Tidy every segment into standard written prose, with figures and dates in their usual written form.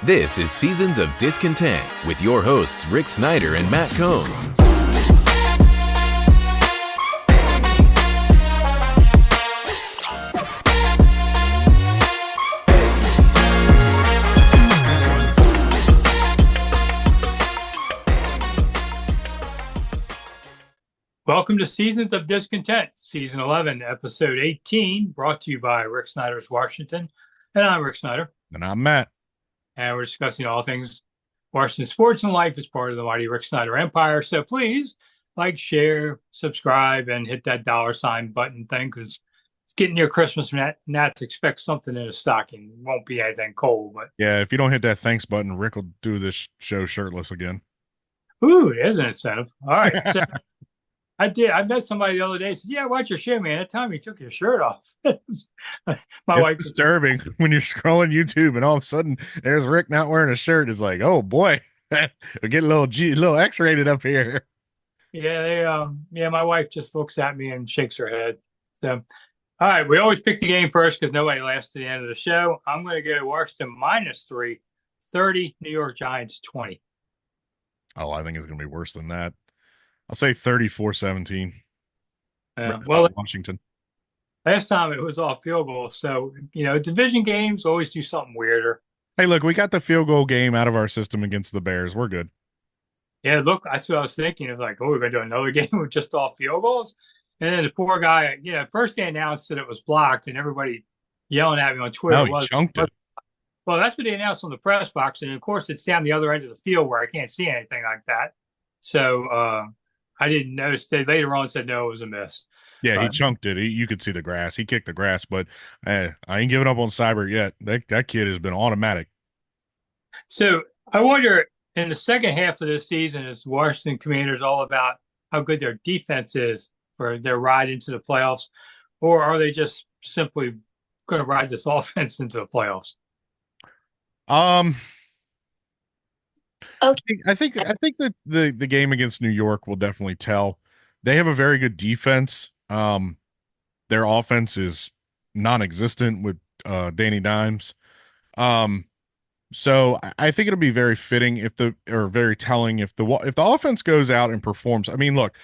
This is Seasons of Discontent with your hosts Rick Snyder and Matt Combs. Welcome to Seasons of Discontent, Season 11, Episode 18, brought to you by Rick Snyder's Washington. And I'm Rick Snyder. And I'm Matt. And we're discussing all things Washington sports and life as part of the mighty Rick Snyder empire. So please like, share, subscribe, and hit that $sign button thing because it's getting near Christmas. Nat expect something in a stocking. It won't be anything cold. But yeah, if you don't hit that thanks button, Rick will do this show shirtless again. Ooh, there's an incentive. All right. So I did. I met somebody the other day. Said, "Yeah, watch your show, man. That time you took your shirt off." It's disturbing when you're scrolling YouTube and all of a sudden there's Rick not wearing a shirt. It's like, oh boy, we're getting a little X-rated up here. Yeah, my wife just looks at me and shakes her head. So, all right, we always pick the game first because nobody lasts to the end of the show. I'm going to go Washington -3, 30, New York Giants 20. Oh, I think it's going to be worse than that. I'll say 34-17. Well, Washington. Last time it was all field goals. So, division games always do something weirder. Hey, look, we got the field goal game out of our system against the Bears. We're good. Yeah, look, that's what I was thinking of. Like, we're going to do another game with just all field goals. And then the poor guy, first they announced that it was blocked and everybody yelling at me on Twitter. No, he chunked it. Well, that's what they announced on the press box. And of course, it's down the other end of the field where I can't see anything like that. So, I didn't notice. They later on said no, it was a miss. Yeah, he chunked it. You could see the grass. He kicked the grass, but I ain't giving up on Cyber yet. That kid has been automatic. So I wonder, in the second half of this season, is Washington Commanders all about how good their defense is for their ride into the playoffs, or are they just simply going to ride this offense into the playoffs? Okay. I think that the game against New York will definitely tell. They have a very good defense. Their offense is non-existent with Danny Dimes. So I think it'll be very fitting very telling if the offense goes out and performs. I mean, look,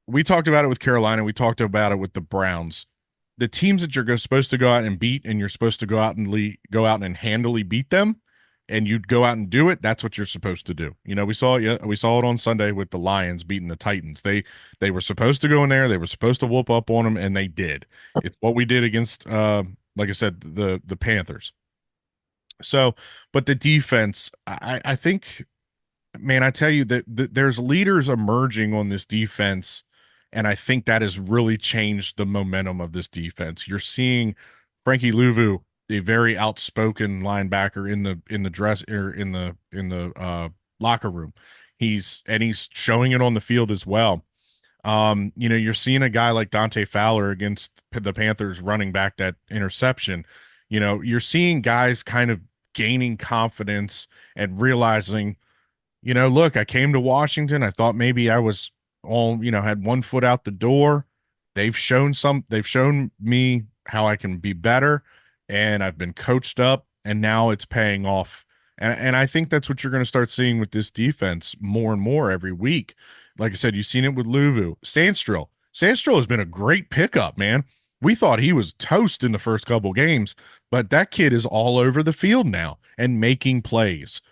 we talked about it with Carolina. We talked about it with the Browns. The teams that you're supposed to go out and beat, and you're supposed to go out and handily beat them, and you'd go out and do it. That's what you're supposed to do. We saw it on Sunday with the Lions beating the Titans. They were supposed to go in there. They were supposed to whoop up on them, and they did. It's what we did against, like I said, the Panthers. So, but the defense, I think, man, I tell you that there's leaders emerging on this defense, and I think that has really changed the momentum of this defense. You're seeing Frankie Louvu, a very outspoken linebacker in the dress or in the locker room. He's showing it on the field as well. You're seeing a guy like Dante Fowler against the Panthers running back that interception. You're seeing guys kind of gaining confidence and realizing, look, I came to Washington. I thought maybe I was had one foot out the door. They've shown me how I can be better. And I've been coached up, and now it's paying off. And I think that's what you're going to start seeing with this defense more and more every week. Like I said, you've seen it with Louvu. Sandstrill has been a great pickup, man. We thought he was toast in the first couple games, but that kid is all over the field now and making plays.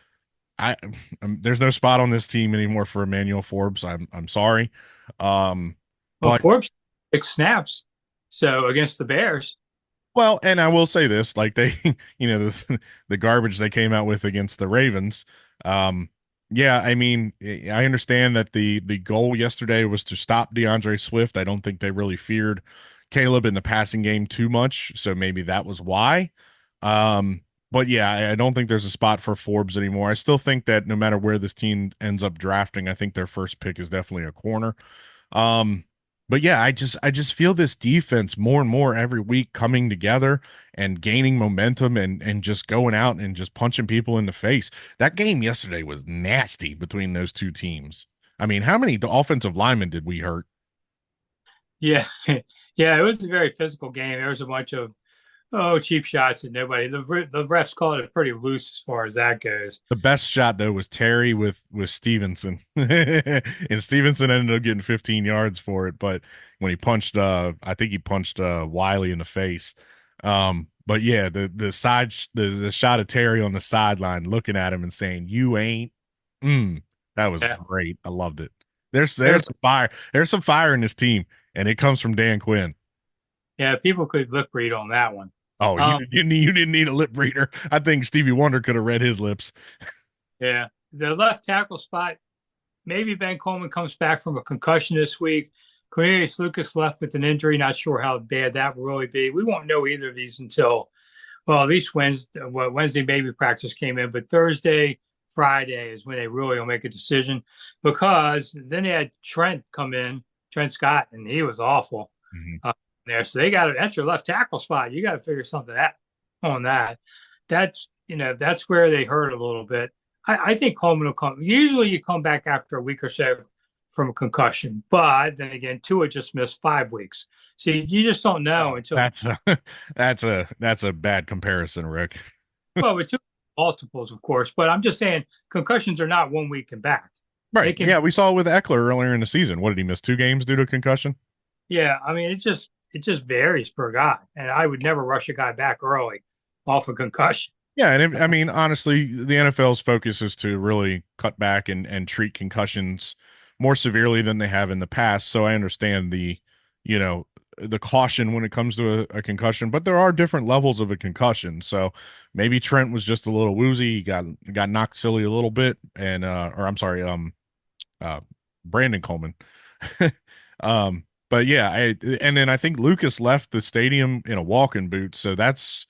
There's no spot on this team anymore for Emmanuel Forbes. I'm sorry. But Forbes 6 snaps. So against the Bears. Well, and I will say this, like they, the garbage they came out with against the Ravens. Yeah, I mean, I understand that the goal yesterday was to stop DeAndre Swift. I don't think they really feared Caleb in the passing game too much, so maybe that was why. But yeah, I don't think there's a spot for Forbes anymore. I still think that no matter where this team ends up drafting, I think their first pick is definitely a corner. But yeah, I just feel this defense more and more every week coming together and gaining momentum and just going out and just punching people in the face. That game yesterday was nasty between those two teams. I mean, how many offensive linemen did we hurt? Yeah. Yeah, it was a very physical game. There was a bunch of Oh, cheap shots and nobody. The refs called it pretty loose as far as that goes. The best shot though was Terry with Stevenson, and Stevenson ended up getting 15 yards for it. But when he punched, I think he punched Wiley in the face. But yeah, the shot of Terry on the sideline, looking at him and saying, "You ain't." That was Yeah, great. I loved it. There's There- some fire. There's some fire in this team, and it comes from Dan Quinn. yeah. People could lip read on that one. Oh, Um, you didn't need a lip reader. I think Stevie Wonder could have read his lips. yeah, the left tackle spot. Maybe Ben Coleman comes back from a concussion this week. Cornelius Lucas left with an injury. Not sure how bad that will really be. We won't know either of these until, well, at least Wednesday. Well, Wednesday maybe practice came in, but Thursday, Friday is when they really will make a decision, because then they had Trent come in, Trent Scott, and he was awful Mhm. there. So they got to, that's your left tackle spot. You got to figure something out on that. That's where they hurt a little bit. I think Coleman will come. Usually you come back after a week or so from a concussion, but then again, Tua just missed 5 weeks. So you just don't know until, That's a that's a bad comparison, Rick. well, with two multiples, of course, but I'm just saying concussions are not 1 week and back. They Right. can, Yeah, we saw it with Eckler earlier in the season. What did he miss 2 games due to concussion? yeah. I mean, it just varies per guy, and I would never rush a guy back early off a concussion. Yeah, and I mean, honestly, the NFL's focus is to really cut back and treat concussions more severely than they have in the past. So I understand you know, the caution when it comes to a concussion, but there are different levels of a concussion. So maybe Trent was just a little woozy. He got knocked silly a little bit, and or I'm sorry, uh, Brandon Coleman. But yeah, and then I think Lucas left the stadium in a walking boot, so that's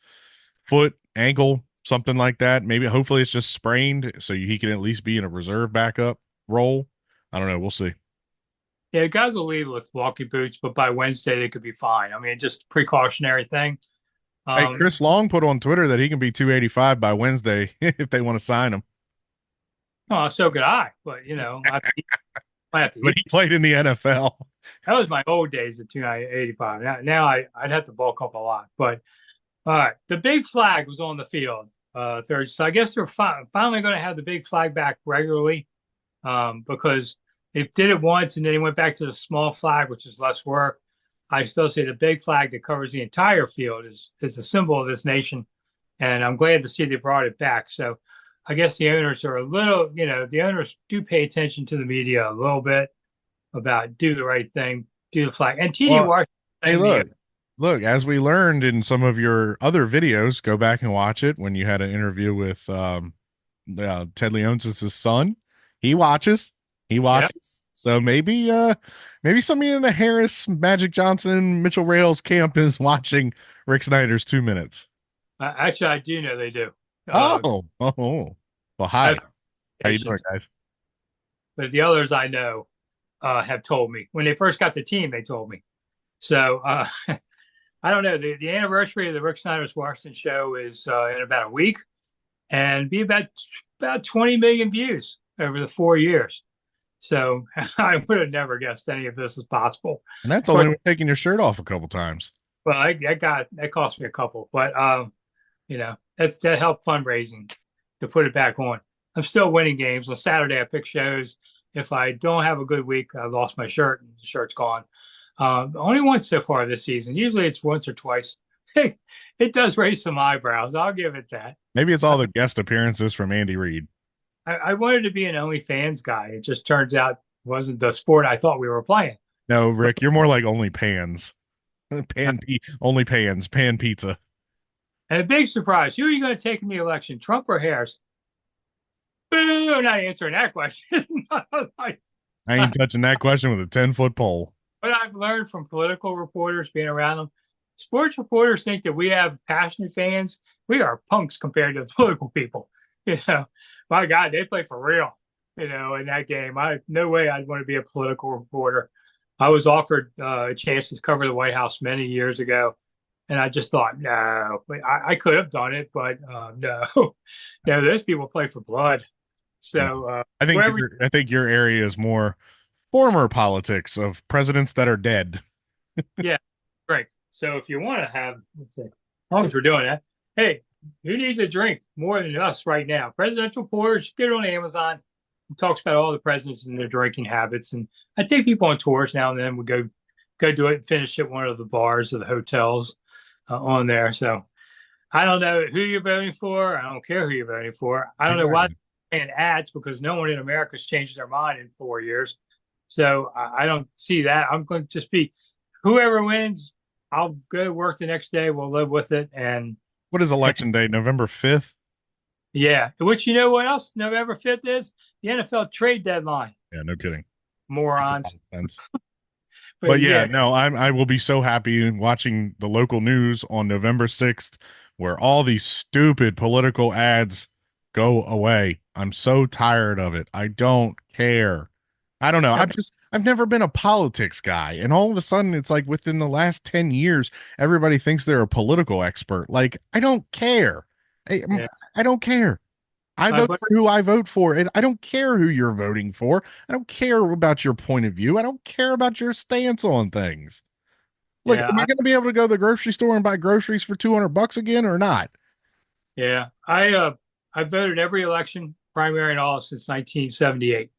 foot, ankle, something like that. Maybe hopefully it's just sprained, so he can at least be in a reserve backup role. I don't know. We'll see. Yeah, guys will leave with walking boots, but by Wednesday they could be fine. I mean, just precautionary thing. Hey, Um, Chris Long put on Twitter that he can be 285 by Wednesday if they want to sign him. oh, so could I, but I have to But eat. he played in the NFL. That was my old days at 285. Now I'd have to bulk up a lot. But all right, the big flag was on the field Thursday, so I guess they're finally going to have the big flag back regularly, because they did it once and then they went back to the small flag, which is less work. I still say the big flag that covers the entire field is a symbol of this nation, and I'm glad to see they brought it back. So I guess the owners are a little, the owners do pay attention to the media a little bit about do the right thing, do the flag. And TD Well, Washington, hey, look, as we learned in some of your other videos, go back and watch it when you had an interview with Ted Leonsis' son. He watches. He yeah, watches. So maybe somebody in the Harris, Magic Johnson, Mitchell Rails camp is watching Rick Snyder's 2 minutes. actually, I do know they do. Oh. Well, hi. How you doing, guys? But the others I know have told me when they first got the team. They told me. So I don't know. The anniversary of the Rick Snyder's Washington show is in about a week, and be about 20 million views over the 4 years. So I would have never guessed any of this was possible. And that's only taking your shirt off a couple times. Well, that cost me a couple, but that helped fundraising to put it back on. I'm still winning games. On Saturday, I pick shows. If I don't have a good week, I lost my shirt and the shirt's gone. Only once so far this season. Usually it's once or twice. It does raise some eyebrows. I'll give it that. Maybe it's all the guest appearances from Andy Reid. I wanted to be an OnlyFans guy. It just turns out it wasn't the sport I thought we were playing. No, Rick, you're more like only pans. Only pans, pan pizza. And a big surprise. Who are you going to take in the election, Trump or Harris? Boo, I'm not answering that question. I ain't touching that question with a 10-foot pole. What I've learned from political reporters being around them, sports reporters think that we have passionate fans. We are punks compared to political people. My God, they play for real, in that game. No way I'd want to be a political reporter. I was offered a chance to cover the White House many years ago. And I just thought, no, I could have done it, but no, those people play for blood. So I think your area is more former politics of presidents that are dead. Yeah, great. So if you want to have, let's see, long as we're doing that. Hey, who needs a drink more than us right now? Presidential Pours, get it on Amazon. It talks about all the presidents and their drinking habits. And I take people on tours now and then. We go do it and finish at one of the bars or the hotels on there. So I don't know who you're voting for. I don't care who you're voting for. I don't know why Exactly. they're paying ads because no one in America has changed their mind in 4 years. So I don't see that. I'm going to just be whoever wins. I'll go to work the next day. We'll live with it. And What is election day? November 5th? yeah, which you know what else November 5th is? The NFL trade deadline. Yeah, no kidding. Makes a lot Morons. of sense. But But yeah, yeah, no, I will be so happy watching the local news on November 6th where all these stupid political ads go away. I'm so tired of it. I don't care. I don't know. I've never been a politics guy. And all of a sudden it's like within the last 10 years, everybody thinks they're a political expert. Like, I don't care. yeah. I don't care. I My vote buddy, for who I vote for, and I don't care who you're voting for. I don't care about your point of view. I don't care about your stance on things. Look, yeah, am I going to be able to go to the grocery store and buy groceries for $200 again or not? yeah. I voted every election, primary and all, since 1978.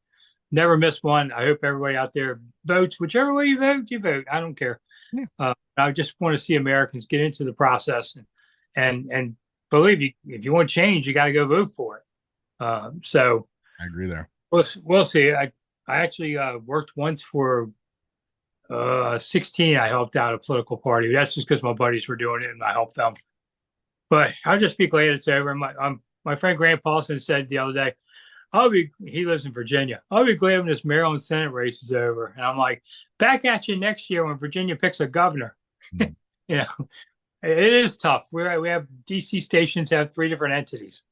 Never missed one. I hope everybody out there votes. Whichever way you vote, you vote. I don't care. Yeah, I just want to see Americans get into the process and believe you. If you want change, you got to go vote for it. So I agree there. we'll see. I actually worked once for 16. I helped out a political party. That's just because my buddies were doing it and I helped them. But I'll just be glad it's over. My friend Grant Paulson said the other day, he lives in Virginia. I'll be glad when this Maryland Senate race is over. And I'm like, back at you next year when Virginia picks a governor. Mm. You know, it is tough. We have DC stations have 3 different entities.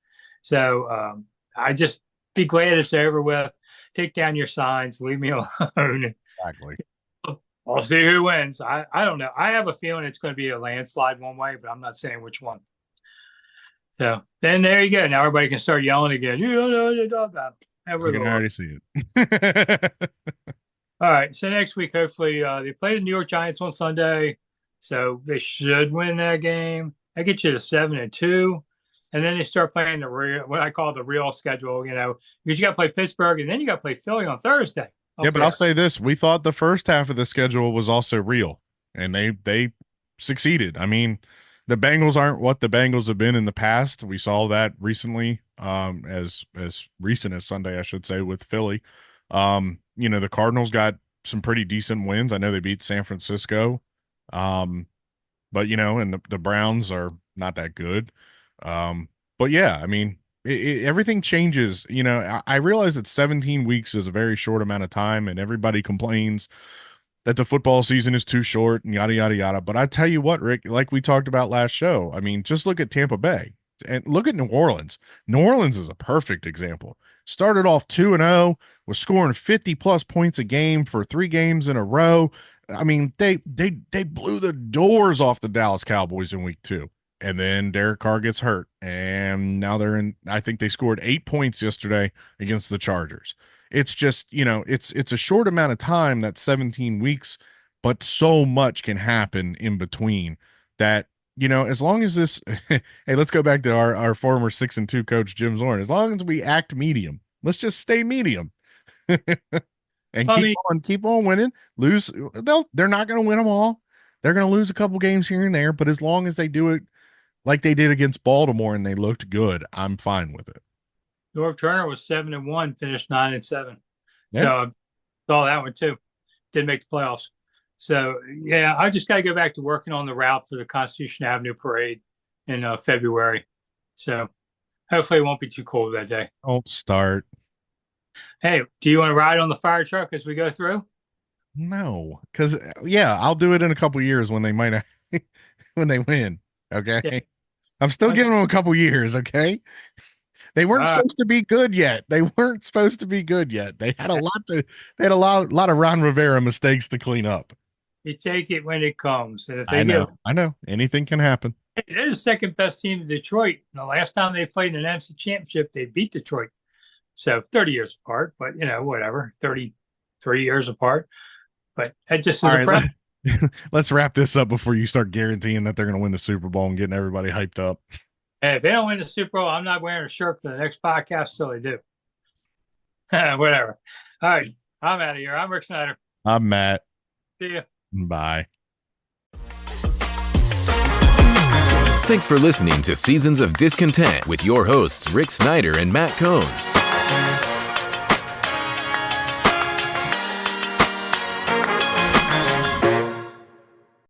So I just be glad it's over with. Take down your signs, leave me alone. Exactly. I'll see who wins. I don't know. I have a feeling it's going to be a landslide one way, but I'm not saying which one. So then there you go. Now everybody can start yelling again. You don't know what you're talking about. I can already see All it. right. So next week, hopefully, they play the New York Giants on Sunday. So they should win that game. That gets you to 7-2. And then they start playing the real, what I call the real schedule, because you got to play Pittsburgh and then you got to play Philly on Thursday. Yeah, but I'll say this. We thought the first half of the schedule was also real, and they succeeded. I mean, the Bengals aren't what the Bengals have been in the past. We saw that recently, as recent as Sunday, I should say, with Philly. The Cardinals got some pretty decent wins. I know they beat San Francisco. But and the Browns are not that good. But yeah, I mean, everything changes. I realize that 17 weeks is a very short amount of time, and everybody complains that the football season is too short and yada yada yada. But I tell you what, Rick, like we talked about last show, I mean, just look at Tampa Bay and look at New Orleans. New Orleans is a perfect example. Started off 2-0, was scoring 50 plus points a game for 3 games in a row. I mean, they blew the doors off the Dallas Cowboys in week 2. And then Derek Carr gets hurt. And now I think they scored 8 points yesterday against the Chargers. It's just, it's a short amount of time, that's 17 weeks, but so much can happen in between that, as long as this, hey, let's go back to our former 6-2 coach, Jim Zorn. As long as we act medium, let's just stay medium. And keep on winning. They're not going to win them all. They're going to lose a couple games here and there, but as long as they do it like they did against Baltimore and they looked good, I'm fine with it. Norv Turner was 7-1, finished 9-7. Yeah. So I saw that one too. Didn't make the playoffs. So yeah, I just got to go back to working on the route for the Constitution Avenue parade in February. So hopefully it won't be too cold that day. Don't start. Hey, do you want to ride on the fire truck as we go through? No, because I'll do it in a couple years when they might when they win. Okay, yeah. I'm still giving them a couple years. Okay, they weren't supposed to be good yet. They weren't supposed to be good yet. They had a lot of Ron Rivera mistakes to clean up. You take it when it comes. And if I know anything can happen. Hey, they're the second best team in Detroit. And the last time they played in an NFC championship, they beat Detroit. So 30 years apart, but whatever, 33 years apart. But that just is a Let's wrap this up before you start guaranteeing that they're going to win the Super Bowl and getting everybody hyped up. Hey, if they don't win the Super Bowl, I'm not wearing a shirt for the next podcast till they do. Whatever. All right. I'm out of here. I'm Rick Snyder. I'm Matt. See ya. Bye. Thanks for listening to Seasons of Discontent with your hosts, Rick Snyder and Matt Combs.